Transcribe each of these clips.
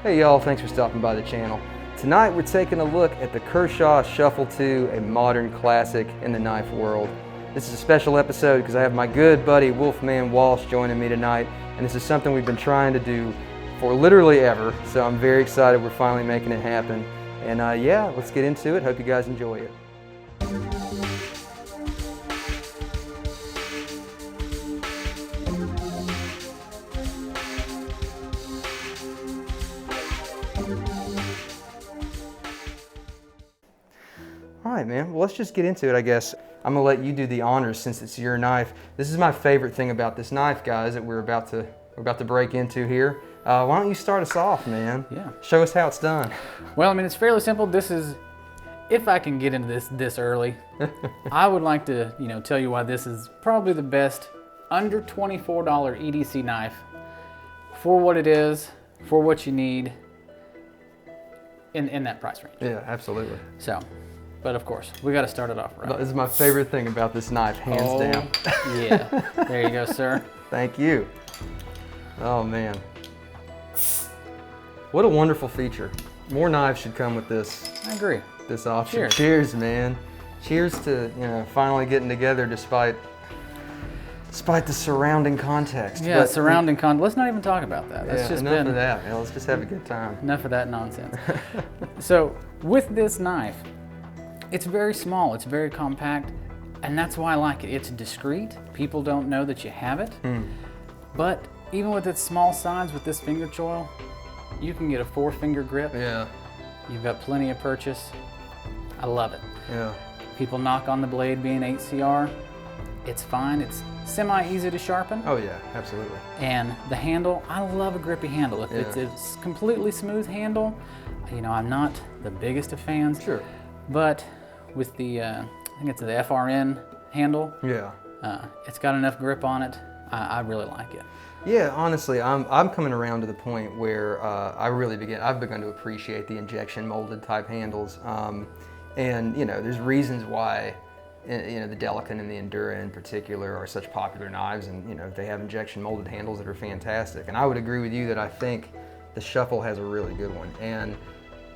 Hey y'all, thanks for stopping by the channel. Tonight we're taking a look at the Kershaw Shuffle II, a modern classic in the knife world. This is a special episode because I have my good buddy Wolfman Walsh joining me tonight, and this is something we've been trying to do for literally ever, so I'm very excited we're finally making it happen. And yeah, let's get into it. Hope you guys enjoy it. All right, man, well, let's just get into it, I guess. I'm gonna let you do the honors since it's your knife. This is my favorite thing about this knife, guys, that we're about to break into here. Why don't you start us off, man? Yeah. Show us how it's done. Well, I mean, it's fairly simple. This is, if I can get into this early, I would like to, tell you why this is probably the best under $24 EDC knife for what it is, for what you need in that price range. Yeah, absolutely. So, but of course, we got to start it off right. This is my favorite thing about this knife, hands down. Yeah, there you go, sir. Thank you. Oh, man. What a wonderful feature. More knives should come with this. I agree. This option. Cheers. Cheers, man. Cheers to finally getting together despite the surrounding context. Yeah, surrounding context. Let's not even talk about that. That's just enough of that. Yeah, let's just have a good time. Enough of that nonsense. So with this knife, it's very small. It's very compact, and that's why I like it. It's discreet. People don't know that you have it. But even with its small size, with this finger choil, you can get a 4-finger grip. Yeah. You've got plenty of purchase. I love it. Yeah. People knock on the blade being 8CR. It's fine. It's semi-easy to sharpen. Oh yeah, absolutely. And the handle, I love a grippy handle. If it's a completely smooth handle, I'm not the biggest of fans. Sure. But with the, I think it's the FRN handle. Yeah. It's got enough grip on it. I really like it. Yeah, honestly, I'm coming around to the point where I've begun to appreciate the injection molded type handles, and there's reasons why, the Delican and the Endura in particular are such popular knives, and they have injection molded handles that are fantastic. And I would agree with you that I think the Shuffle has a really good one. And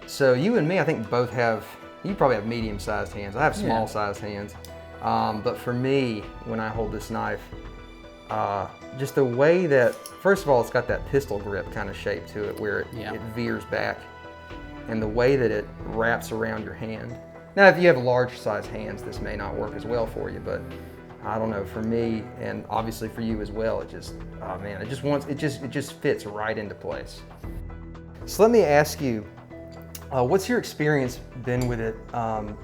so you and me, I think you probably have medium-sized hands. I have small-sized hands, but for me, when I hold this knife, just the way that, first of all, it's got that pistol grip kind of shape to it where it veers back, and the way that it wraps around your hand. Now, if you have large size hands, this may not work as well for you, but I don't know, for me, and obviously for you as well, it just, oh man, it just fits right into place. So let me ask you, what's your experience been with it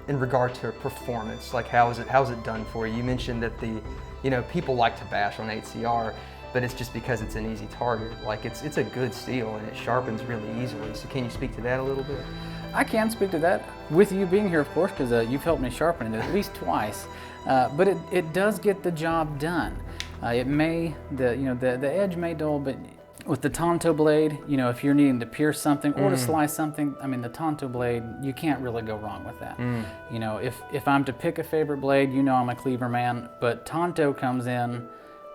in regard to performance? Like, how's it done for you? You mentioned that people like to bash on 8CR, but it's just because it's an easy target. Like, it's a good steel and it sharpens really easily. So can you speak to that a little bit? I can speak to that with you being here, of course, because you've helped me sharpen it at least twice. But it does get the job done. The edge may dull, but with the Tonto blade, if you're needing to pierce something or to slice something, I mean, the Tonto blade, you can't really go wrong with that. If I'm to pick a favorite blade, I'm a cleaver man, but Tonto comes in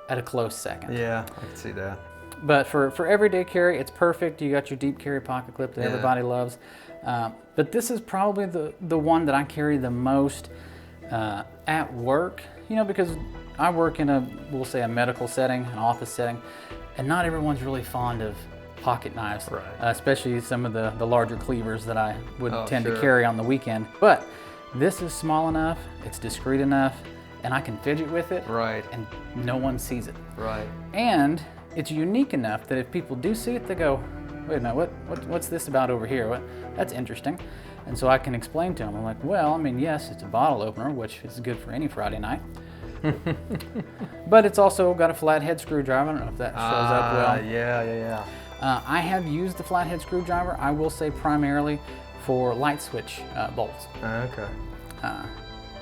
at a close second. Yeah, I can see that. But for everyday carry, it's perfect. You got your deep carry pocket clip that everybody loves. But this is probably the one that I carry the most at work, because I work in we'll say a medical setting, an office setting, and not everyone's really fond of pocket knives, right. Especially some of the larger cleavers that I would tend to carry on the weekend. But this is small enough, it's discreet enough, and I can fidget with it, right, and no one sees it. Right. And it's unique enough that if people do see it, they go, wait a minute, what's this about over here? That's interesting. And so I can explain to them. I'm like, well, I mean, yes, it's a bottle opener, which is good for any Friday night. But it's also got a flathead screwdriver. I don't know if that shows up well. Yeah. I have used the flathead screwdriver, I will say primarily for light switch bolts. Okay.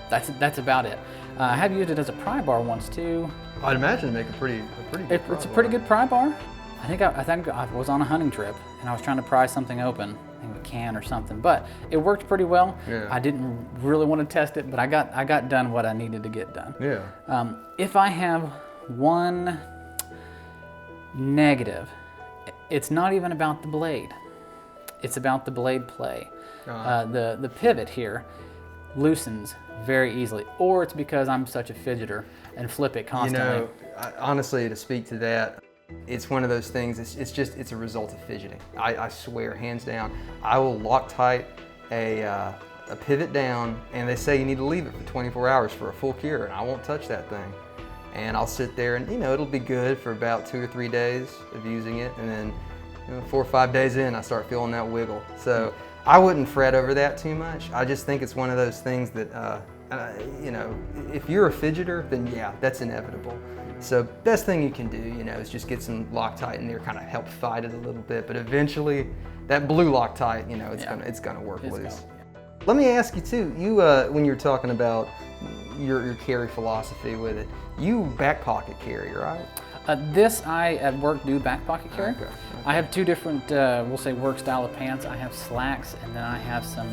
That's about it. I have used it as a pry bar once too. I'd imagine it'd make a pretty good It's a pretty good pry bar. I think I was on a hunting trip and I was trying to pry something open, I think a can or something, but it worked pretty well. Yeah. I didn't really want to test it, but I got done what I needed to get done. Yeah. If I have one negative, it's not even about the blade. It's about the blade play. The pivot here loosens very easily, or it's because I'm such a fidgeter and flip it constantly. Honestly, to speak to that, it's one of those things, it's a result of fidgeting. I swear, hands down, I will Loctite a pivot down, and they say you need to leave it for 24 hours for a full cure, and I won't touch that thing. And I'll sit there and, it'll be good for about 2 or 3 days of using it, and then 4 or 5 days in, I start feeling that wiggle. So I wouldn't fret over that too much. I just think it's one of those things that, if you're a fidgeter, then yeah, that's inevitable. So best thing you can do, is just get some Loctite in there, kind of help fight it a little bit. But eventually, that blue Loctite, it's gonna work loose. Let me ask you too. You when you're talking about your carry philosophy with it, you back pocket carry, right? This I at work do back pocket carry. Okay. I have 2 different, we'll say, work style of pants. I have slacks, and then I have some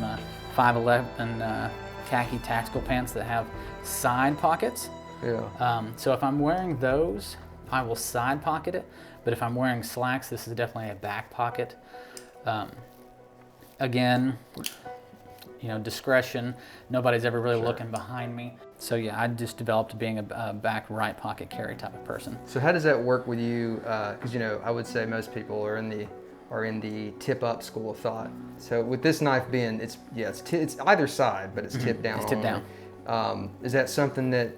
511 khaki tactical pants that have side pockets. Yeah. So if I'm wearing those, I will side pocket it. But if I'm wearing slacks, this is definitely a back pocket. Again, discretion. Nobody's ever really looking behind me. So yeah, I just developed being a back right pocket carry type of person. So how does that work with you? Because I would say most people are in the tip up school of thought. So with this knife being, it's either side, but it's tipped down. It's tipped down. Is that something that,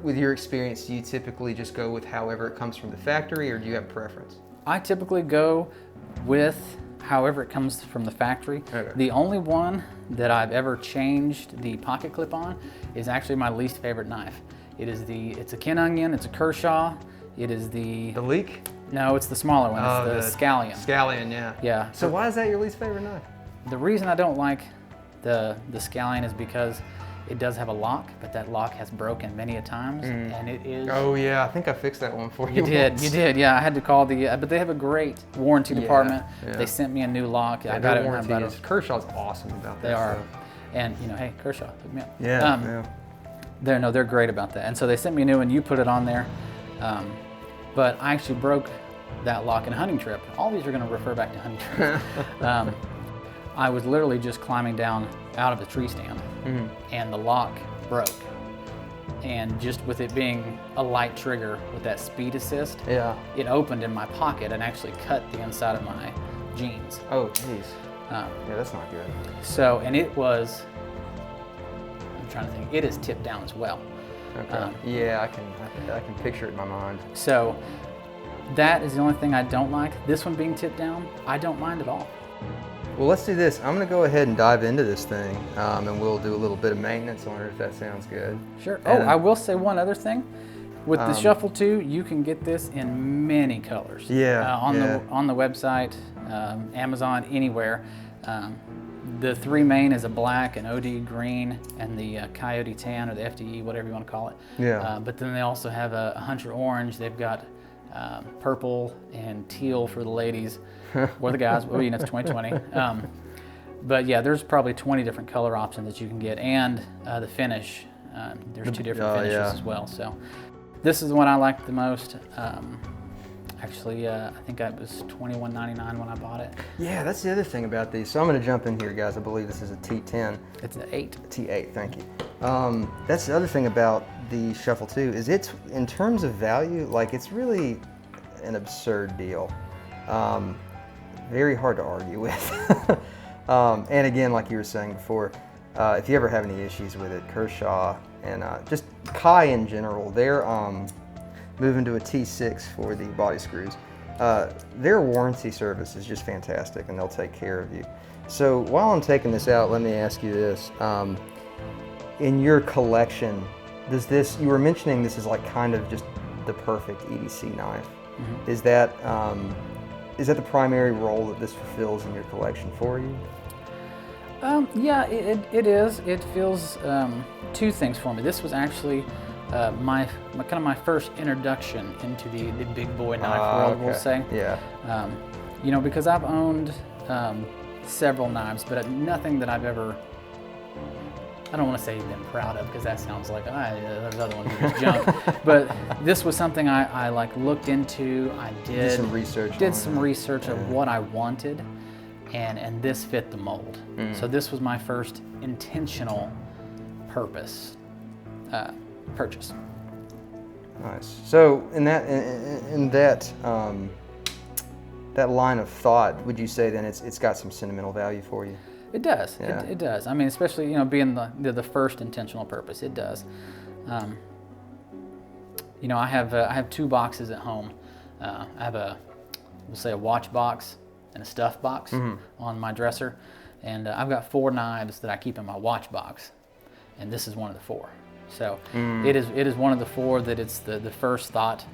with your experience, do you typically just go with however it comes from the factory, or do you have a preference? I typically go with however it comes from the factory. Okay. The only one that I've ever changed the pocket clip on is actually my least favorite knife. It's a Ken Onion, it's a Kershaw, it is the leak? No, it's the smaller one, it's the Scallion. Scallion, yeah. Yeah. So why is that your least favorite knife? The reason I don't like the Scallion is because it does have a lock, but that lock has broken many a times, and it is... Oh yeah, I think I fixed that one for you. You did, yeah. I had to call but they have a great warranty department. Yeah. They sent me a new lock. Yeah, I got it. Warranty Kershaw's awesome about that. They are, stuff. and hey, Kershaw, hook me up. Yeah, They're great about that. And so they sent me a new one. You put it on there, but I actually broke that lock in a hunting trip. All these are going to refer back to hunting trips. I was literally just climbing down out of the tree stand, and the lock broke. And just with it being a light trigger with that speed assist, it opened in my pocket and actually cut the inside of my jeans. Oh, jeez. Yeah, that's not good. So, and it was, I'm trying to think, it is tipped down as well. Okay. Yeah, I can picture it in my mind. So, that is the only thing I don't like. This one being tipped down, I don't mind at all. Well, let's do this. I'm going to go ahead and dive into this thing, and we'll do a little bit of maintenance on it if that sounds good. Sure. And I will say one other thing. With the Shuffle II, you can get this in many colors. Yeah. On the website, Amazon, anywhere. The 3 main is a black, an OD green, and the Coyote tan, or the FDE, whatever you want to call it. Yeah. But then they also have a Hunter orange. They've got purple and teal for the ladies, or the guys. Well, it's 2020. But yeah, there's probably 20 different color options that you can get, and the finish. There's 2 different finishes as well. So this is the one I like the most. Actually, I think it was $21.99 when I bought it. Yeah, that's the other thing about these. So I'm going to jump in here, guys. I believe this is a T10. It's an 8. T8, thank you. That's the other thing about the Shuffle II is it's, in terms of value, like it's really an absurd deal. Very hard to argue with. And again, like you were saying before, if you ever have any issues with it, Kershaw and just Kai in general, they're moving to a T6 for the body screws. Their warranty service is just fantastic, and they'll take care of you. So while I'm taking this out, let me ask you this. In your collection, does this, you were mentioning this is like kind of just the perfect EDC knife. Mm-hmm. Is that the primary role that this fulfills in your collection for you? Yeah, it is. It fills 2 things for me. This was actually my first introduction into the big boy knife world, we'll say. Yeah. Because I've owned several knives, but nothing that I've ever, I don't want to say been proud of, because that sounds like, those other ones are just junk. But this was something I like looked into. I did some research. Did some research of what I wanted, and this fit the mold. So this was my first intentional purchase. Nice. So in that that line of thought, would you say then it's got some sentimental value for you? It does. Yeah. It does. I mean, especially, you know, being the first intentional purpose, it does. You know, I have 2 boxes at home. I have we'll say a watch box and a stuff box on my dresser, and I've got 4 knives that I keep in my watch box, and this is one of the 4. So it is one of the 4 that it's the first thought,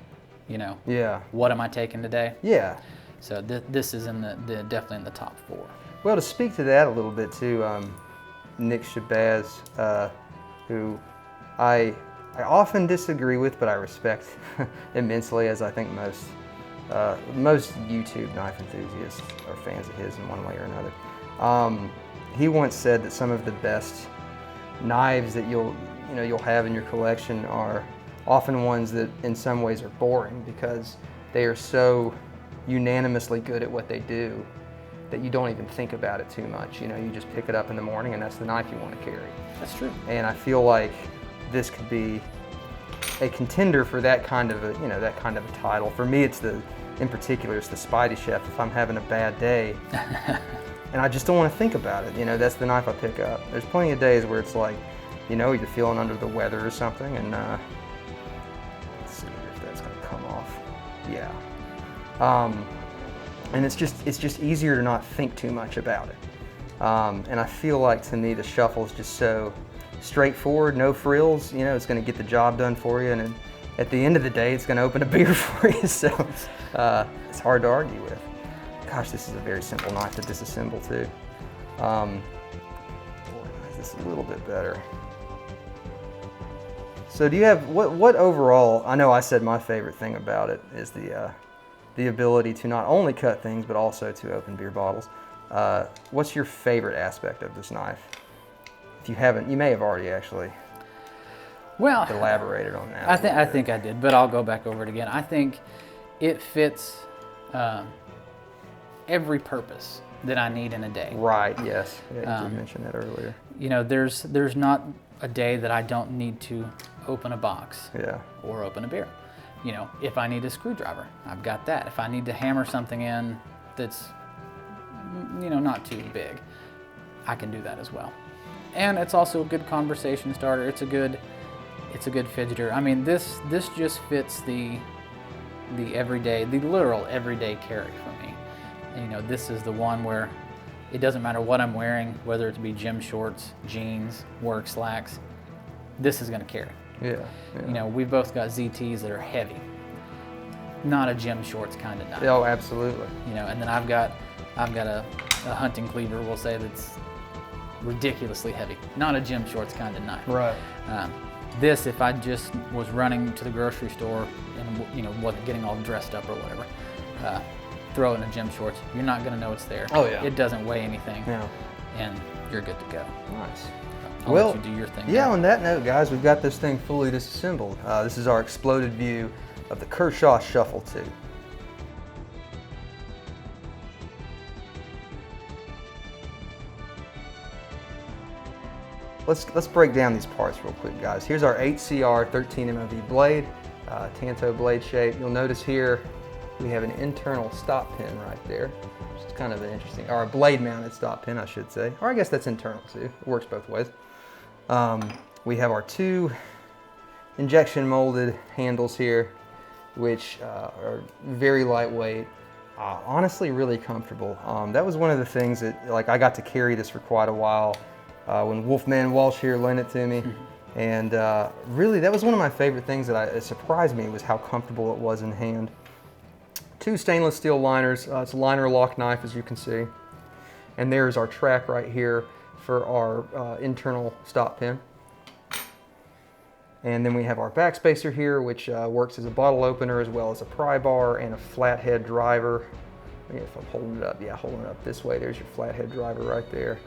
you know. Yeah. What am I taking today? Yeah. So this is in the definitely in the top 4. Well, to speak to that a little bit too, Nick Shabazz, who I often disagree with, but I respect immensely, as I think most YouTube knife enthusiasts are fans of his in one way or another. He once said that some of the best knives that you'll have in your collection are often ones that in some ways are boring because they are so unanimously good at what they do that you don't even think about it too much. You know, you just pick it up in the morning and that's the knife you want to carry. That's true. And I feel like this could be a contender for that kind of a title. For me, in particular, it's the Spidey Chef. If I'm having a bad day and I just don't want to think about it, you know, that's the knife I pick up. There's plenty of days where it's like, you know, you're feeling under the weather or something, and let's see if that's gonna come off. Yeah. And it's just easier to not think too much about it. And I feel like, to me, the Shuffle is just so straightforward, no frills. You know, it's going to get the job done for you, and at the end of the day, it's going to open a beer for you. So it's hard to argue with. Gosh, this is a very simple knife to disassemble too. Organize this a little bit better. So do you have, what overall, I know I said my favorite thing about it is the ability to not only cut things, but also to open beer bottles. What's your favorite aspect of this knife? If you haven't, you may have already actually elaborated on that. I think I did, but I'll go back over it again. I think it fits every purpose that I need in a day. Right, yes. Yeah, you did mention that earlier. You know, there's not a day that I don't need to open a box or open a beer. You know, if I need a screwdriver, I've got that. If I need to hammer something in that's, you know, not too big, I can do that as well. And it's also a good conversation starter. It's a good fidgeter. I mean, this just fits the literal everyday carry for me. And, you know, this is the one where it doesn't matter what I'm wearing, whether it be gym shorts, jeans, work slacks, this is gonna carry. Yeah. You know, we've both got ZTs that are heavy, not a gym shorts kind of knife. Oh, absolutely. You know, and then I've got a hunting cleaver, we'll say, that's ridiculously heavy, not a gym shorts kind of knife. Right. This, if I just was running to the grocery store and, you know, wasn't getting all dressed up or whatever, throw it in a gym shorts, you're not gonna know it's there. Oh yeah. It doesn't weigh anything. Yeah. And you're good to go. Nice. I'll let you do your thing. Yeah, there. on that note, guys, we've got this thing fully disassembled. This is our exploded view of the Kershaw Shuffle II. Let's break down these parts real quick, guys. Here's our 8CR 13 MOV blade, Tanto blade shape. You'll notice here we have an internal stop pin right there, which is kind of an interesting, or a blade mounted stop pin, I should say. Or I guess that's internal too. It works both ways. We have our 2 injection molded handles here, which are very lightweight, honestly really comfortable. That was one of the things that, like, I got to carry this for quite a while when Wolfman Walsh here lent it to me. And really, that was one of my favorite things that it surprised me, was how comfortable it was in hand. 2 stainless steel liners. It's a liner lock knife, as you can see. And there's our track right here for our internal stop pin. And then we have our backspacer here, which works as a bottle opener as well as a pry bar and a flathead driver. If I'm holding it up, yeah, holding it up this way, there's your flathead driver right there.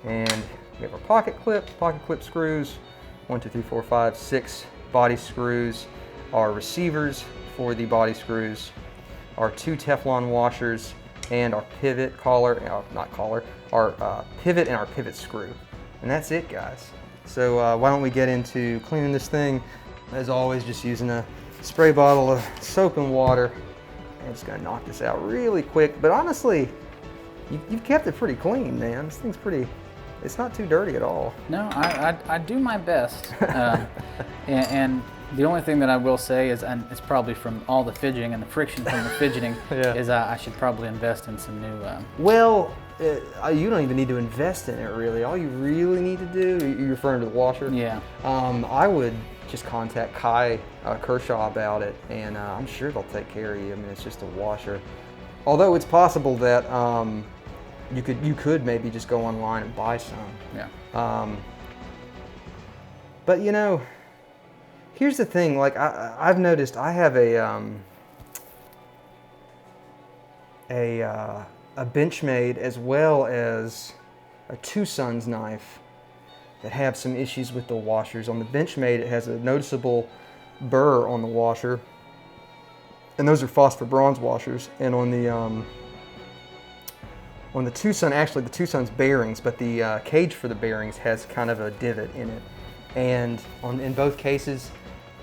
And we have our pocket clip screws, 1, 2, 3, 4, 5, 6 body screws, our receivers for the body screws, our 2 Teflon washers, and our pivot collar, not collar, our pivot and our pivot screw. And that's it, guys. So why don't we get into cleaning this thing? As always, just using a spray bottle of soap and water. I'm just gonna knock this out really quick, but honestly, you've kept it pretty clean, man. This thing's pretty, it's not too dirty at all. No, I do my best. And the only thing that I will say is, and it's probably from all the fidgeting and the friction from the fidgeting, Yeah. is I should probably invest in some new... Well, you don't even need to invest in it, really. All you really need to do, you're referring to the washer? Yeah. I would just contact Kershaw about it, and I'm sure they'll take care of you. I mean, it's just a washer. Although it's possible that you could maybe just go online and buy some. Yeah. But you know, here's the thing. Like I've noticed, I have a Benchmade as well as a Two Sons knife that have some issues with the washers. On the Benchmade, it has a noticeable burr on the washer, and those are phosphor bronze washers. And on the Two Son, actually the Two Sons bearings, but the cage for the bearings has kind of a divot in it. And in both cases,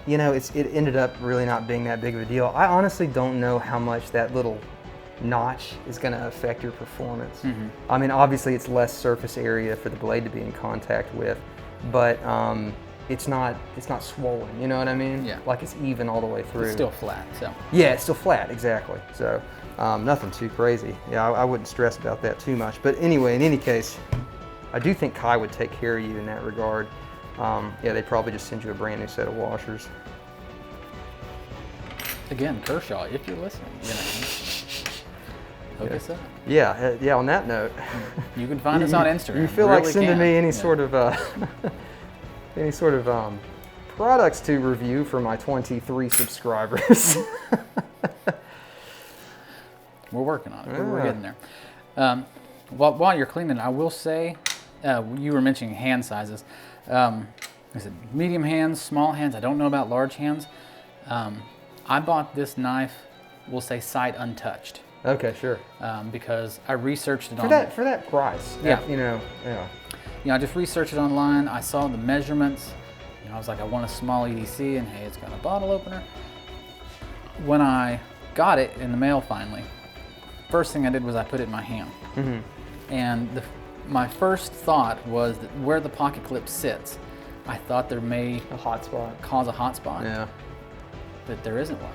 you know, it ended up really not being that big of a deal. I honestly don't know how much that little notch is going to affect your performance. Mm-hmm. I mean, obviously it's less surface area for the blade to be in contact with, but it's not swollen, you know what I mean? Yeah. Like it's even all the way through. It's still flat, so. Yeah, it's still flat, exactly. So nothing too crazy. Yeah, I wouldn't stress about that too much. But anyway, in any case, I do think Kai would take care of you in that regard. Yeah, they'd probably just send you a brand new set of washers. Again, Kershaw, if you're listening, you know, hook us up. Yeah, yeah. On that note, You can find us on Instagram. You feel really like sending can. me any Yeah. sort of products to review for my 23 subscribers? We're working on it. Yeah. We're getting there. While you're cleaning, I will say, you were mentioning hand sizes. Is it medium hands, small hands? I don't know about large hands. I bought this knife, we'll say sight untouched. Okay, sure. Because I researched it For that price. Yeah. You know, yeah. You know, I just researched it online. I saw the measurements. You know, I was like, I want a small EDC, and hey, it's got a bottle opener. When I got it in the mail finally, first thing I did was I put it in my hand. Mm-hmm. And my first thought was that where the pocket clip sits, I thought there may A hot spot. cause a hot spot, Yeah. but there isn't one.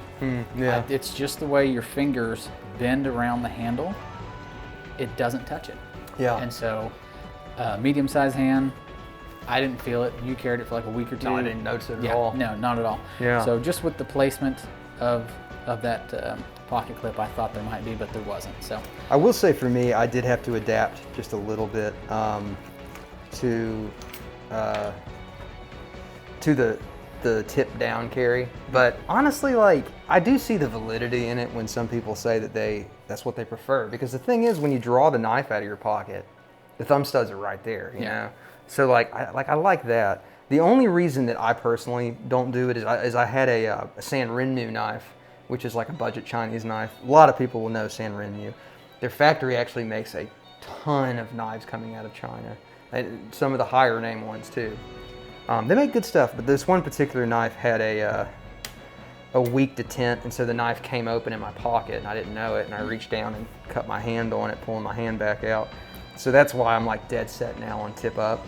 Yeah. It's just the way your fingers bend around the handle. It doesn't touch it. Yeah. And so, medium-sized hand, I didn't feel it. You carried it for like a week or two. No, I didn't notice it at Yeah, all. no, not at all. Yeah. So just with the placement of that pocket clip, I thought there might be, but there wasn't. So I will say for me, I did have to adapt just a little bit to the tip down carry. But honestly, like, I do see the validity in it when some people say that that's what they prefer. Because the thing is, when you draw the knife out of your pocket, the thumb studs are right there, you know? So I like that. The only reason that I personally don't do it is I had a San Renmu knife, which is like a budget Chinese knife. A lot of people will know San Renmu. Their factory actually makes a ton of knives coming out of China. Some of the higher name ones too. They make good stuff, but this one particular knife had a weak detent, and so the knife came open in my pocket, and I didn't know it, and I reached down and cut my hand on it, pulling my hand back out. So that's why I'm like dead set now on tip up.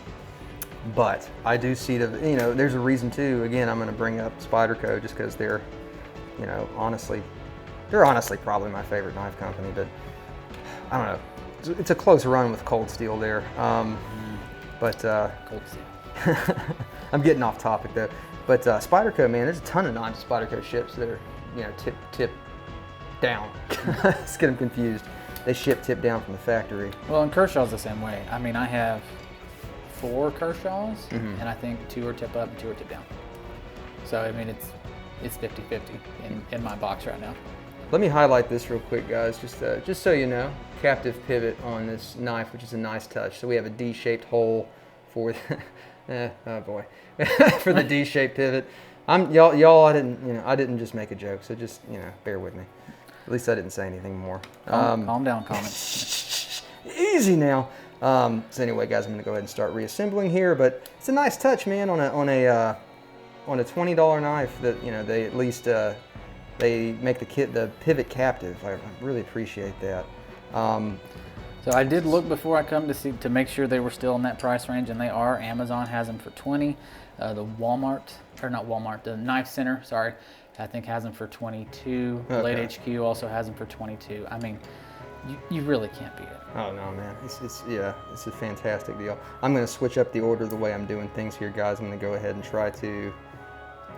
But I do see there's a reason too. Again, I'm going to bring up Spyderco just because they're honestly probably my favorite knife company, but I don't know. It's a close run with Cold Steel there. But cold steel. I'm getting off topic though. But Spyderco, man, there's a ton of knives Spyderco ships that are, tip down. Let's get them confused. They ship tip down from the factory. Well, and Kershaw's the same way. I mean, I have 4 Kershaws, Mm-hmm. and I think 2 are tip up and 2 are tip down. So, I mean, it's 50-50 in my box right now. Let me highlight this real quick, guys, just so you know. Captive pivot on this knife, which is a nice touch. So we have a D-shaped hole for oh boy, for the D-shaped pivot. Y'all, I didn't just make a joke, so just bear with me. At least I didn't say anything more. Calm down, comments. Easy now. So anyway, guys, I'm going to go ahead and start reassembling here. But it's a nice touch, man, on a $20 knife that, you know, they at least they make the pivot captive. I really appreciate that. So I did look before I come to make sure they were still in that price range, and they are. Amazon has them for 20. The the Knife Center, sorry, I think has them for 22. Okay. Blade HQ also has them for 22. I mean, you really can't beat it. Oh no, man, it's a fantastic deal. I'm going to switch up the order of the way I'm doing things here, guys. I'm going to go ahead and try to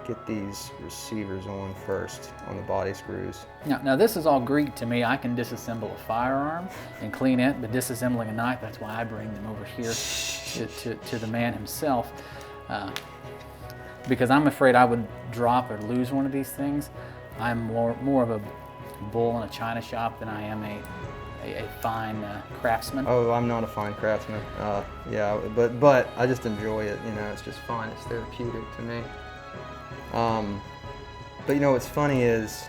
get these receivers on first on the body screws. Now this is all Greek to me. I can disassemble a firearm and clean it, but disassembling a knife, that's why I bring them over here to the man himself. Because I'm afraid I would drop or lose one of these things. I'm more of a bull in a china shop than I am a fine craftsman. Oh, I'm not a fine craftsman. Yeah, but I just enjoy it. You know, it's just fun. It's therapeutic to me. But you know what's funny is,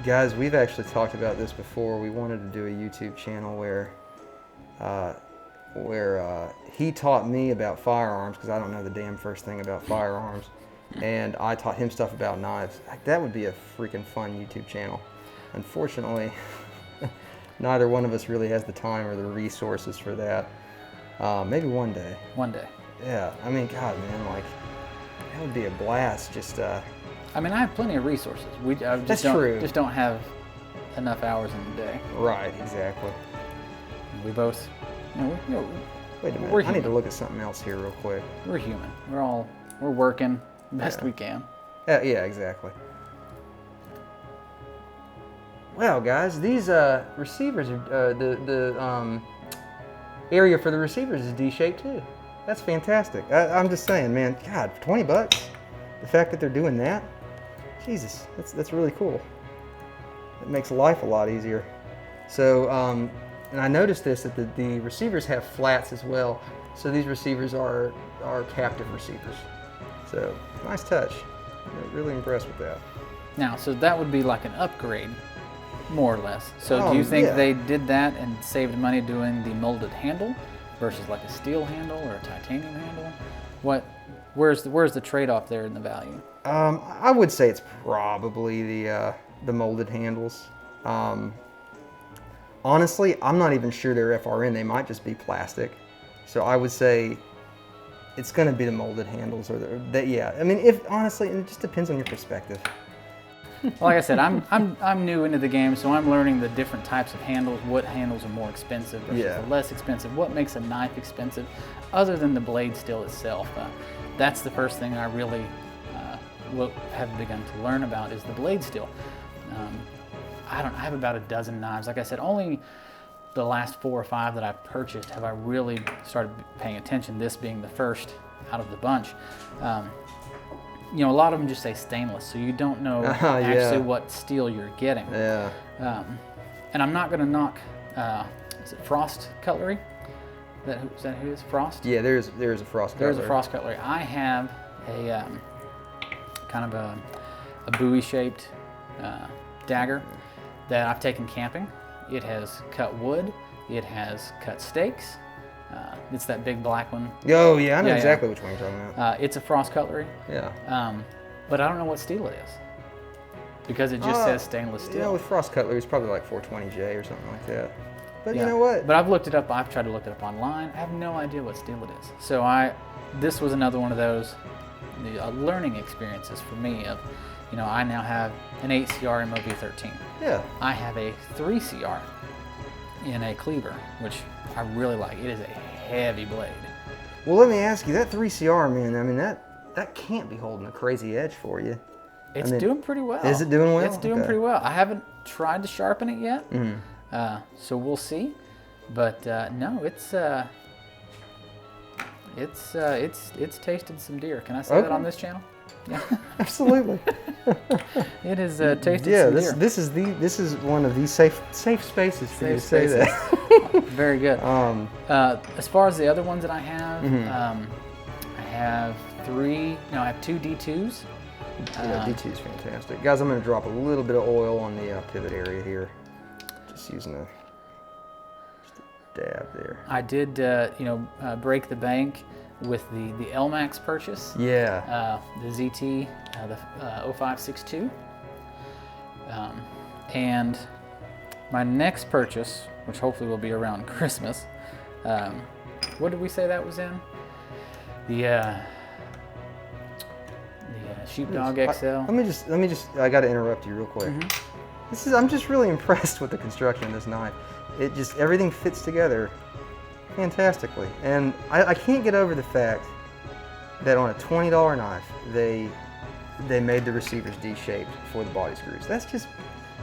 guys, we've actually talked about this before. We wanted to do a YouTube channel where he taught me about firearms, because I don't know the damn first thing about firearms, and I taught him stuff about knives. Like, that would be a freaking fun YouTube channel. Unfortunately, neither one of us really has the time or the resources for that. Maybe one day. One day. Yeah, I mean, God, man, like, that would be a blast. Just. I mean, I have plenty of resources. That's true. Just don't have enough hours in the day. Right, exactly. We both. Wait a minute. We're I need to look at something else here real quick. We're human. We're working best we can. Yeah, exactly. Wow, guys, these receivers are the area for the receivers is D-shaped too. That's fantastic. I'm just saying, man. God, for 20 bucks, the fact that they're doing that, Jesus, that's really cool. It makes life a lot easier. So, and I noticed this, that the receivers have flats as well. So these receivers are captive receivers. So nice touch. I'm really impressed with that. Now, so that would be like an upgrade, more or less. So do you think they did that and saved money doing the molded handle versus like a steel handle or a titanium handle? Where's the trade-off there in the value? I would say it's probably the molded handles. Honestly, I'm not even sure they're FRN. They might just be plastic. So I would say it's going to be the molded handles, yeah. I mean, honestly, it just depends on your perspective. Well, like I said, I'm new into the game, so I'm learning the different types of handles. What handles are more expensive versus less expensive? What makes a knife expensive, other than the blade steel itself? That's the first thing I really have begun to learn about is the blade steel. I have about a dozen knives. Like I said, only the last 4 or 5 that I've purchased have I really started paying attention, this being the first out of the bunch. You know, a lot of them just say stainless, so you don't know actually what steel you're getting. Yeah. And I'm not going to knock, is it Frost Cutlery? Is that who it is? Frost? Yeah, there's a Frost Cutlery. There's a Frost Cutlery. I have a kind of a buoy-shaped dagger that I've taken camping. It has cut wood. It has cut steaks. It's that big black one. Oh yeah, I know exactly which one you're talking about. It's a Frost Cutlery. Yeah. But I don't know what steel it is because it just says stainless steel. You know, with Frost Cutlery, it's probably like 420J or something like that. But you know what? But I've looked it up. I've tried to look it up online. I have no idea what steel it is. So this was another one of those learning experiences for me. Of, you know, I now have an 8CR MOV13. Yeah. I have a 3CR in a cleaver, which I really like. It is a heavy blade. Well, let me ask you, that 3CR, man, I mean, that can't be holding a crazy edge for you. It's doing pretty well. Is it doing well? It's doing pretty well. I haven't tried to sharpen it yet, so we'll see. But no, it's tasted some deer. Can I say that on this channel? Yeah. Absolutely. It has tasted some deer. This is one of these safe spaces for you to say that. Very good. As far as the other ones that I have, I have 2 D2s. Yeah, D2 is fantastic. Guys, I'm going to drop a little bit of oil on the pivot area here. Just using just a dab there. I did, break the bank with the LMAX purchase. Yeah. The ZT, the 0562. And my next purchase, which hopefully will be around Christmas, what did we say that was in? The Sheepdog XL. Let me just. I got to interrupt you real quick. I'm just really impressed with the construction of this knife. It just, everything fits together fantastically, and I can't get over the fact that on a $20 knife they made the receivers D-shaped for the body screws. That's just,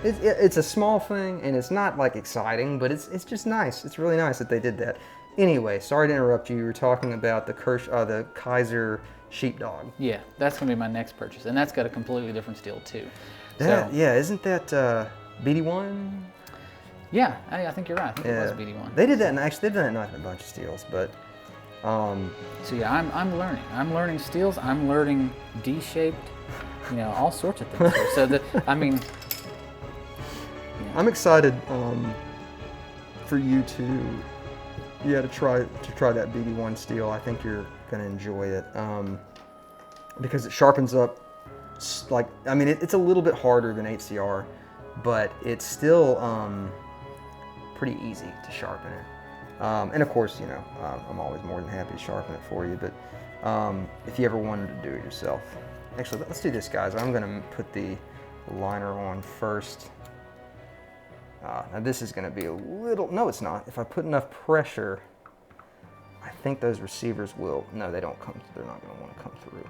it's a small thing, and it's not like exciting, but it's just nice. It's really nice that they did that. Anyway, sorry to interrupt you. You were talking about the the Kaiser Sheepdog. Yeah, that's gonna be my next purchase, and that's got a completely different steel too. Yeah, isn't that BD1? Yeah, I think you're right. I think it was BD1. They did that, and actually they've done that knife in a bunch of steels, but. So yeah, I'm learning. I'm learning steels. I'm learning D-shaped, all sorts of things. So I'm excited for you to try that BD1 steel. I think you're gonna enjoy it because it sharpens up. It's a little bit harder than 8CR, but it's still pretty easy to sharpen it. And of course, I'm always more than happy to sharpen it for you, but if you ever wanted to do it yourself. Actually, let's do this, guys. I'm gonna put the liner on first. Now this is gonna be a little, no it's not. If I put enough pressure, I think those receivers will, no they don't come, they're not gonna wanna come through.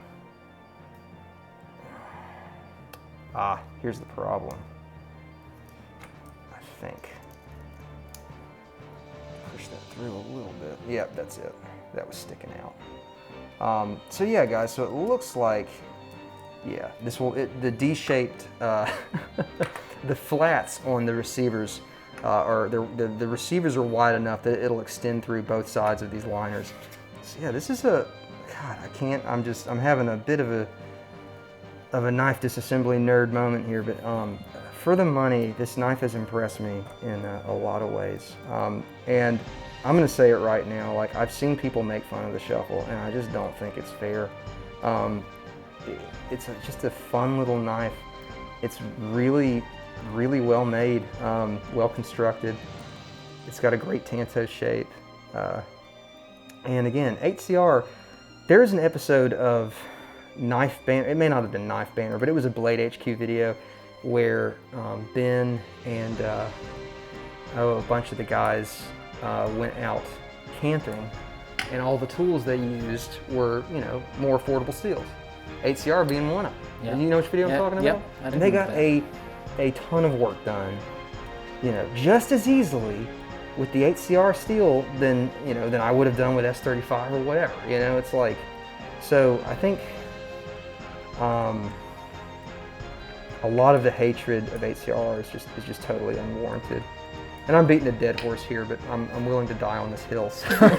Here's the problem. I think. Push that through a little bit. Yep, that's it. That was sticking out. So yeah, guys, so it looks like, yeah, the D-shaped, the flats on the receivers, the receivers are wide enough that it'll extend through both sides of these liners. So yeah, this is God, I'm having a bit of a knife disassembly nerd moment here, but for the money, this knife has impressed me in a lot of ways. And I'm gonna say it right now, like I've seen people make fun of the Shuffle, and I just don't think it's fair. It's just a fun little knife. It's really, really well made, well constructed. It's got a great Tanto shape. And again, 8CR, there's an episode of Knife Banner, it may not have been Knife Banner, but it was a Blade HQ video where Ben and a bunch of the guys went out camping, and all the tools they used were, more affordable steels. 8CR being one of them. Yep. And you know which video I'm talking about? And they got a ton of work done, just as easily with the 8CR steel than I would have done with S35 or whatever. It's like, so I think a lot of the hatred of 8CR is just totally unwarranted. And I'm beating a dead horse here, but I'm willing to die on this hill. So.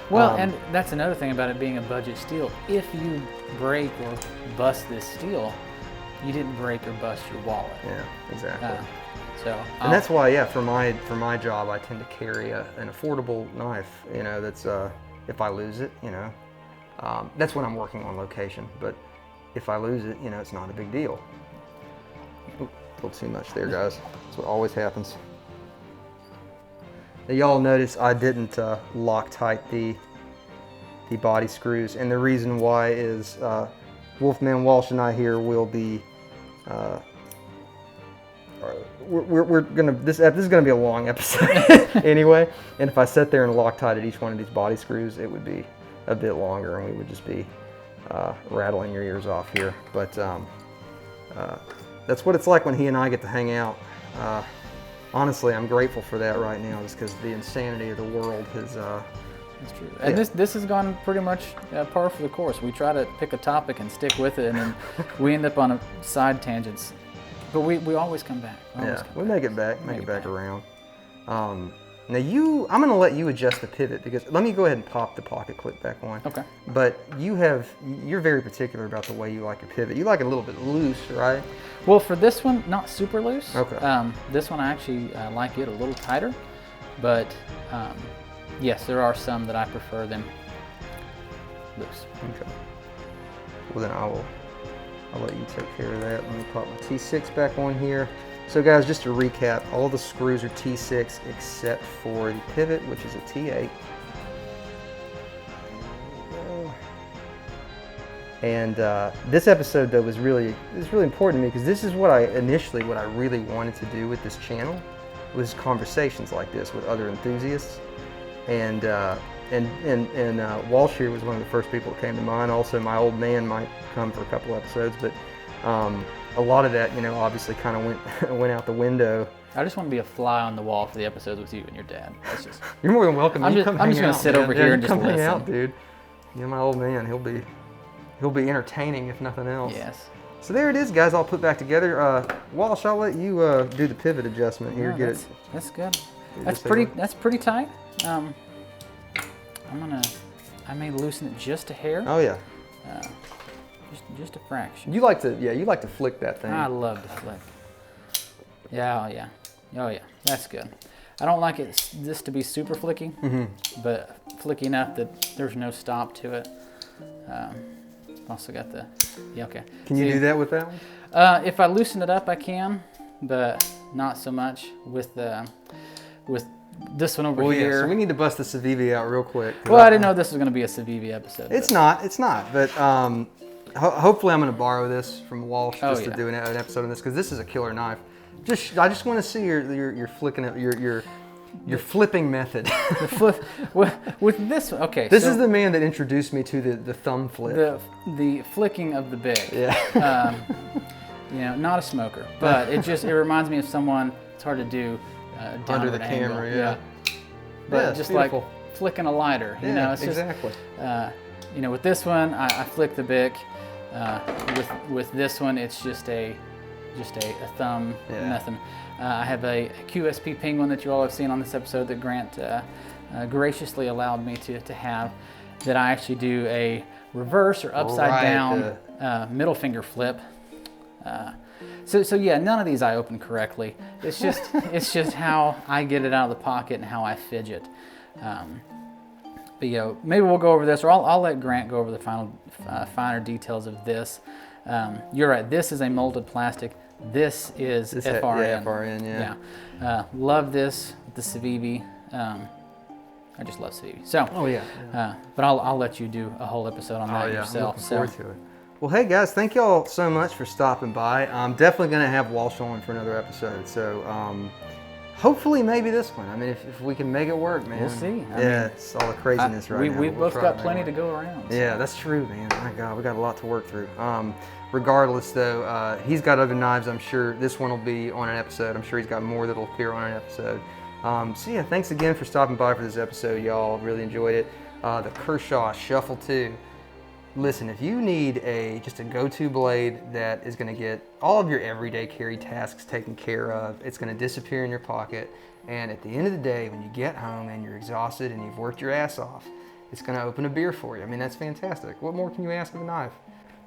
Well, and that's another thing about it being a budget steel. If you break or bust this steel, you didn't break or bust your wallet. Yeah, exactly. And that's why, yeah, for my job, I tend to carry an affordable knife. That's if I lose it, that's when I'm working on location. But if I lose it, it's not a big deal. Ooh, a little too much there, guys. That's what always happens. Now, y'all notice I didn't Loctite the body screws, and the reason why is Wolfman Walsh and I here will be we're gonna this is gonna be a long episode anyway, and if I sat there and Loctited each one of these body screws, it would be a bit longer, and we would just be rattling your ears off here. But that's what it's like when he and I get to hang out. Honestly, I'm grateful for that right now, just because the insanity of the world has. That's true. And this has gone pretty much par for the course. We try to pick a topic and stick with it, and then we end up on side tangents. But we always come back. We make it back, make it back around. Now I'm gonna let you adjust the pivot because let me go ahead and pop the pocket clip back on. Okay. But you're very particular about the way you like your pivot. You like it a little bit loose, right? Well, for this one, not super loose. Okay. This one I actually like it a little tighter, but yes, there are some that I prefer them loose. Okay. Well then I'll let you take care of that. Let me pop my T6 back on here. So guys, just to recap, all the screws are T6 except for the pivot, which is a T8. And this episode though was really important to me because this is what I really wanted to do with this channel was conversations like this with other enthusiasts. And Walsh here was one of the first people that came to mind. Also, my old man might come for a couple episodes, but a lot of that, obviously kind of went out the window. I just want to be a fly on the wall for the episodes with you and your dad. That's just. You're more than welcome. I'm just going to sit over here and just come listen. Hang out, dude. Yeah, my old man, he'll be entertaining if nothing else. Yes. So there it is, guys. All put back together. Walsh, I'll let you do the pivot adjustment here. Yeah, that's good. That's pretty tight. I may loosen it just a hair. Oh yeah. Just a fraction. You like to flick that thing. I love to flick. Yeah, oh yeah, that's good. I don't like this to be super flicky, but flicky enough that there's no stop to it. Also got okay. Can you do that with that one? If I loosen it up, I can, but not so much with this one over here. Yeah, so we need to bust the Civivi out real quick. Well, I didn't know this was going to be a Civivi episode. It's not, but hopefully I'm going to borrow this from Walsh just to do an episode on this because this is a killer knife. I just want to see your flicking it, your flipping method. The flip with this one. Okay. This is the man that introduced me to the thumb flip. The flicking of the big. Yeah. Not a smoker, but it reminds me of someone. It's hard to do down under the angle. camera. Yeah. But just beautiful. like flicking a lighter. It's exactly. Just, with this one, I flick the bic. With this one, it's just a thumb, nothing. I have a QSP Penguin that you all have seen on this episode that Grant graciously allowed me to have, that I actually do a reverse or upside down middle finger flip. So yeah, none of these I open correctly. It's just how I get it out of the pocket and how I fidget. But maybe we'll go over this, or I'll let Grant go over the finer details of this. You're right. This is a molded plastic. This is FRN. Yeah, FRN. Yeah. Love this with the Civivi. I just love Civivi. So. Oh yeah. But I'll let you do a whole episode on that yourself. I'm looking forward to it. Well, hey guys, thank y'all so much for stopping by. I'm definitely going to have Walsh on for another episode. So hopefully maybe this one. I mean, if we can make it work, man. We'll see. It's all the craziness right now. We've both got plenty to go around. So. Yeah, that's true, man. My God, we got a lot to work through. Regardless, though, he's got other knives. I'm sure this one will be on an episode. I'm sure he's got more that'll appear on an episode. So yeah, thanks again for stopping by for this episode, y'all. Really enjoyed it. The Kershaw Shuffle II. Listen, if you need just a go-to blade that is going to get all of your everyday carry tasks taken care of, it's going to disappear in your pocket, and at the end of the day, when you get home and you're exhausted and you've worked your ass off, it's going to open a beer for you. I mean, that's fantastic. What more can you ask of a knife?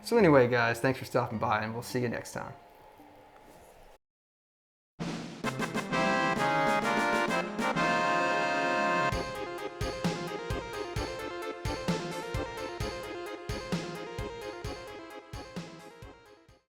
So anyway, guys, thanks for stopping by, and we'll see you next time.